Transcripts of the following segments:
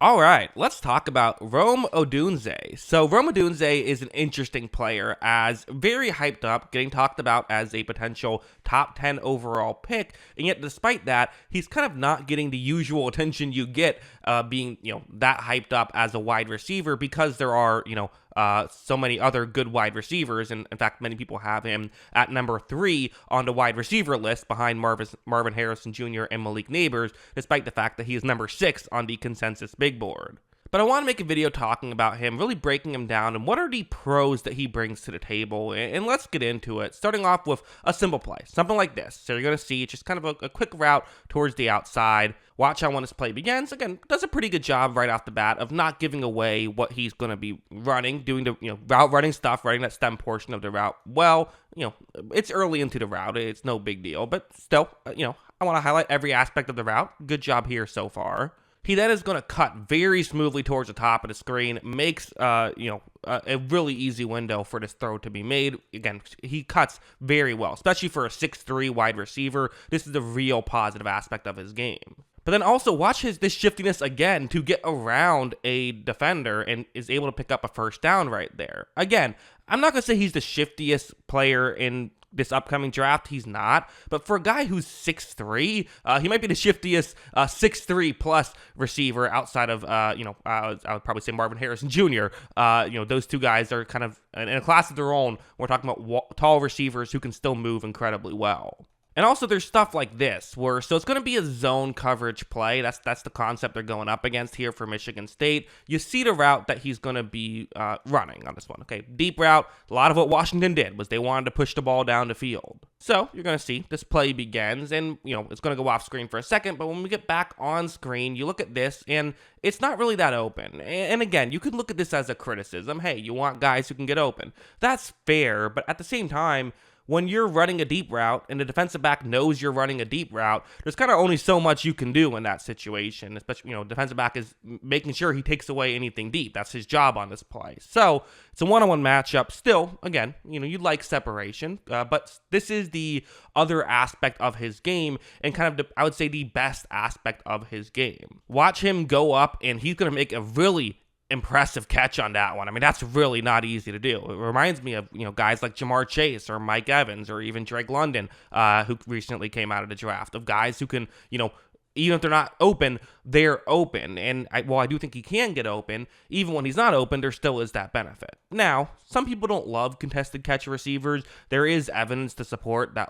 All right, let's talk about Rome Odunze. So Rome Odunze is an interesting player, as very hyped up, getting talked about as a potential top 10 overall pick, and yet despite that, he's kind of not getting the usual attention you get being, that hyped up as a wide receiver, because there are, so many other good wide receivers, and in fact, many people have him at number 3 on the wide receiver list behind Marvin Harrison Jr. and Malik Neighbors, despite the fact that he is number 6 on the consensus big board. But I want to make a video talking about him, really breaking him down, and what are the pros that he brings to the table, and let's get into it, starting off with a simple play, something like this. So you're going to see just kind of a quick route towards the outside. Watch how when this play begins. Again, does a pretty good job right off the bat of not giving away what he's going to be running, doing the route running stuff, running that stem portion of the route. Well, it's early into the route. It's no big deal, but still, I want to highlight every aspect of the route. Good job here so far. He then is going to cut very smoothly towards the top of the screen, makes a really easy window for this throw to be made. Again, he cuts very well, especially for a 6'3" wide receiver. This is the real positive aspect of his game. But then also watch this shiftiness again to get around a defender and is able to pick up a first down right there. Again, I'm not going to say he's the shiftiest player in this upcoming draft. He's not, but for a guy who's 6'3", he might be the shiftiest 6'3 plus receiver outside of I would probably say Marvin Harrison Jr. Those two guys are kind of in a class of their own. We're talking about tall receivers who can still move incredibly well. And also there's stuff like this, so it's going to be a zone coverage play. That's the concept they're going up against here for Michigan State. You see the route that he's going to be running on this one. Okay, deep route. A lot of what Washington did was they wanted to push the ball down the field. So you're going to see this play begins, and it's going to go off screen for a second, but when we get back on screen, you look at this, and it's not really that open. And again, you could look at this as a criticism. Hey, you want guys who can get open. That's fair, but at the same time, when you're running a deep route and the defensive back knows you're running a deep route, there's kind of only so much you can do in that situation. Especially, defensive back is making sure he takes away anything deep. That's his job on this play. So it's a one-on-one matchup. Still, again, you'd like separation, but this is the other aspect of his game, and kind of, I would say, the best aspect of his game. Watch him go up, and he's going to make a really impressive catch on that one. I mean, that's really not easy to do. It reminds me of, guys like Jamar Chase or Mike Evans or even Drake London, who recently came out of the draft, of guys who can, even if they're not open, they're open. And while I do think he can get open, even when he's not open, there still is that benefit. Now, some people don't love contested catch receivers. There is evidence to support that,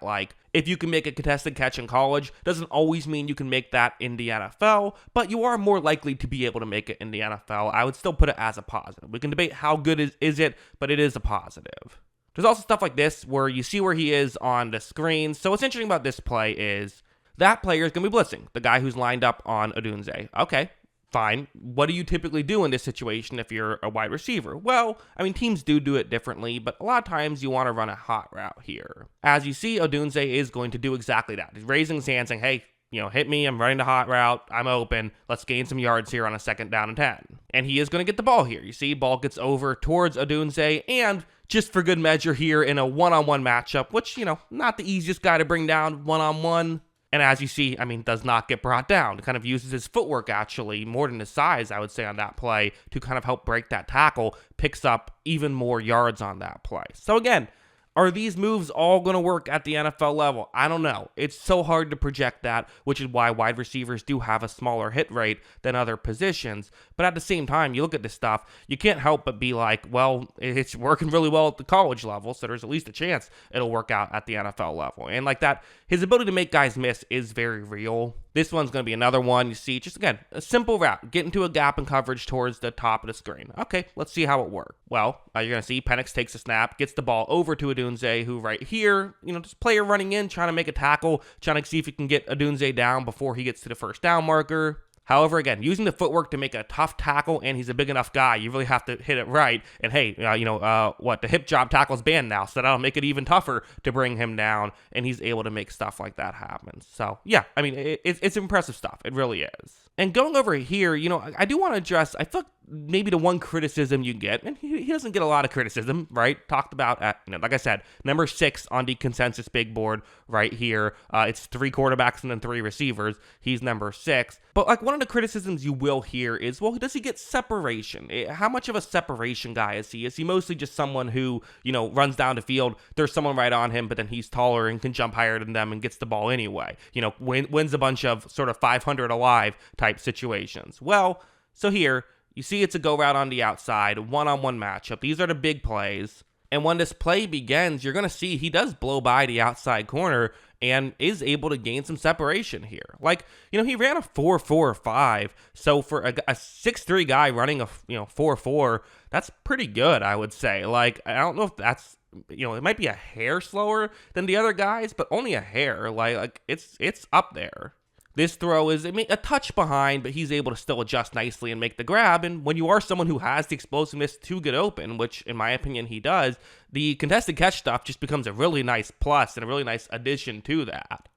if you can make a contested catch in college, doesn't always mean you can make that in the NFL, but you are more likely to be able to make it in the NFL. I would still put it as a positive. We can debate how good is it, but it is a positive. There's also stuff like this where you see where he is on the screen. So what's interesting about this play is that player is going to be blitzing, the guy who's lined up on Odunze. Okay, fine. What do you typically do in this situation if you're a wide receiver? Well, teams do it differently, but a lot of times you want to run a hot route here. As you see, Odunze is going to do exactly that. He's raising his hand saying, hey, hit me, I'm running the hot route, I'm open, let's gain some yards here on a 2nd down and 10. And he is going to get the ball here. You see, ball gets over towards Odunze, and just for good measure here in a one-on-one matchup, which, not the easiest guy to bring down one-on-one. And as you see, does not get brought down. It kind of uses his footwork, actually, more than his size, I would say, on that play to kind of help break that tackle, picks up even more yards on that play. So again, are these moves all going to work at the NFL level? I don't know. It's so hard to project that, which is why wide receivers do have a smaller hit rate than other positions. But at the same time, you look at this stuff, you can't help but be like, well, it's working really well at the college level, so there's at least a chance it'll work out at the NFL level. And like that, his ability to make guys miss is very real. This one's going to be another one. You see, just again, a simple route. Get into a gap in coverage towards the top of the screen. Okay, let's see how it works. Well, you're going to see Penix takes a snap, gets the ball over to Odunze, who right here, just player running in, trying to make a tackle, trying to see if he can get Odunze down before he gets to the first down marker. However, again, using the footwork to make a tough tackle, and he's a big enough guy, you really have to hit it right. And hey, the hip job tackle's banned now, so that'll make it even tougher to bring him down, and he's able to make stuff like that happen. So, yeah, it's impressive stuff. It really is. And going over here, I do want to address, I feel like maybe the one criticism you get, and he doesn't get a lot of criticism, right? Talked about at, like I said, number 6 on the consensus big board right here. It's 3 quarterbacks and then 3 receivers. He's number 6. But like one of the criticisms you will hear is, well, does he get separation? How much of a separation guy is he? Is he mostly just someone who, runs down the field, there's someone right on him, but then he's taller and can jump higher than them and gets the ball anyway? Wins a bunch of sort of 500 alive type situations. Well, so here, you see it's a go route on the outside, one-on-one matchup. These are the big plays. And when this play begins, you're going to see he does blow by the outside corner and is able to gain some separation here. Like, he ran a 4.45. So for a 6'3" guy running a 4.4, that's pretty good, I would say. Like, I don't know if that's, it might be a hair slower than the other guys, but only a hair. Like it's up there. This throw is a touch behind, but he's able to still adjust nicely and make the grab. And when you are someone who has the explosiveness to get open, which in my opinion he does, the contested catch stuff just becomes a really nice plus and a really nice addition to that.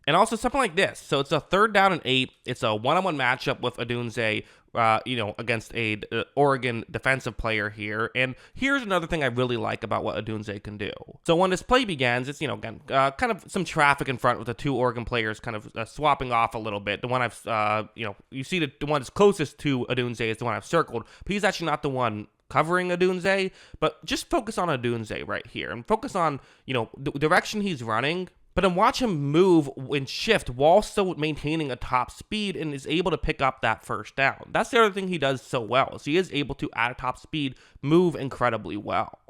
And also something like this. So it's a 3rd down and 8. It's a one-on-one matchup with Odunze, against a Oregon defensive player here. And here's another thing I really like about what Odunze can do. So when this play begins, it's, again, kind of some traffic in front with the 2 Oregon players kind of swapping off a little bit. The one I've, you see the one that's closest to Odunze is the one I've circled, but he's actually not the one covering Odunze, but just focus on Odunze right here and focus on, the direction he's running. But then watch him move and shift while still maintaining a top speed and is able to pick up that first down. That's the other thing he does so well. So he is able to, at a top speed, move incredibly well.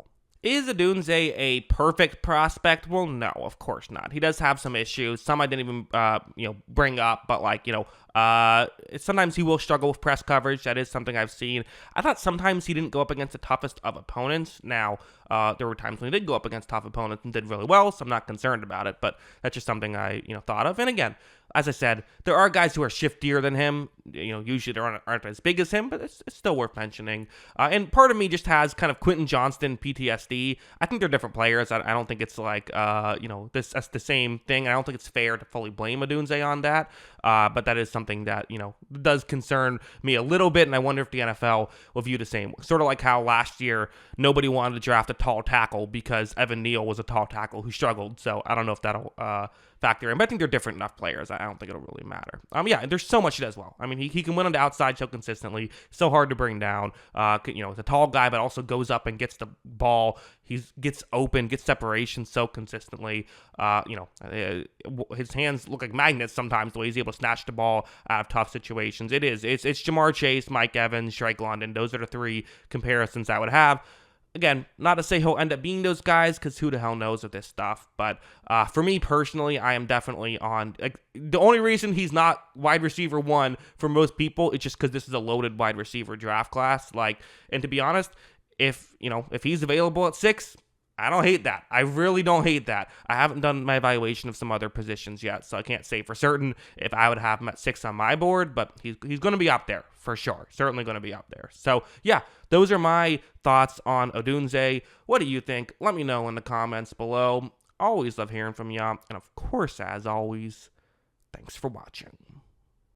Is Odunze a perfect prospect? Well, no, of course not. He does have some issues. Some I didn't even, bring up, but sometimes he will struggle with press coverage. That is something I've seen. I thought sometimes he didn't go up against the toughest of opponents. Now, there were times when he did go up against tough opponents and did really well, so I'm not concerned about it, but that's just something I, thought of. And again, as I said, there are guys who are shiftier than him. Usually they aren't as big as him, but it's still worth mentioning. And part of me just has kind of Quentin Johnston PTSD. I think they're different players. I don't think it's like, that's the same thing. I don't think it's fair to fully blame Odunze on that. But that is something that, does concern me a little bit, and I wonder if the NFL will view the same. Sort of like how last year nobody wanted to draft a tall tackle because Evan Neal was a tall tackle who struggled. So I don't know if that'll factor in, but I think they're different enough players. I don't think it'll really matter. Yeah, there's so much he does well. I mean, he can win on the outside so consistently, so hard to bring down. He's a tall guy, but also goes up and gets the ball. He gets open, gets separation so consistently. His hands look like magnets sometimes, the way he's able to snatch the ball out of tough situations. It's Jamar Chase, Mike Evans, Shrike London. Those are the 3 comparisons I would have. Again, not to say he'll end up being those guys, because who the hell knows with this stuff. But for me personally, I am definitely on. The only reason he's not wide receiver 1 for most people is just because this is a loaded wide receiver draft class. And to be honest, if he's available at 6, I don't hate that. I really don't hate that. I haven't done my evaluation of some other positions yet, so I can't say for certain if I would have him at 6 on my board, but he's going to be up there for sure. Certainly going to be up there. So, yeah, those are my thoughts on Odunze. What do you think? Let me know in the comments below. Always love hearing from y'all. And, of course, as always, thanks for watching.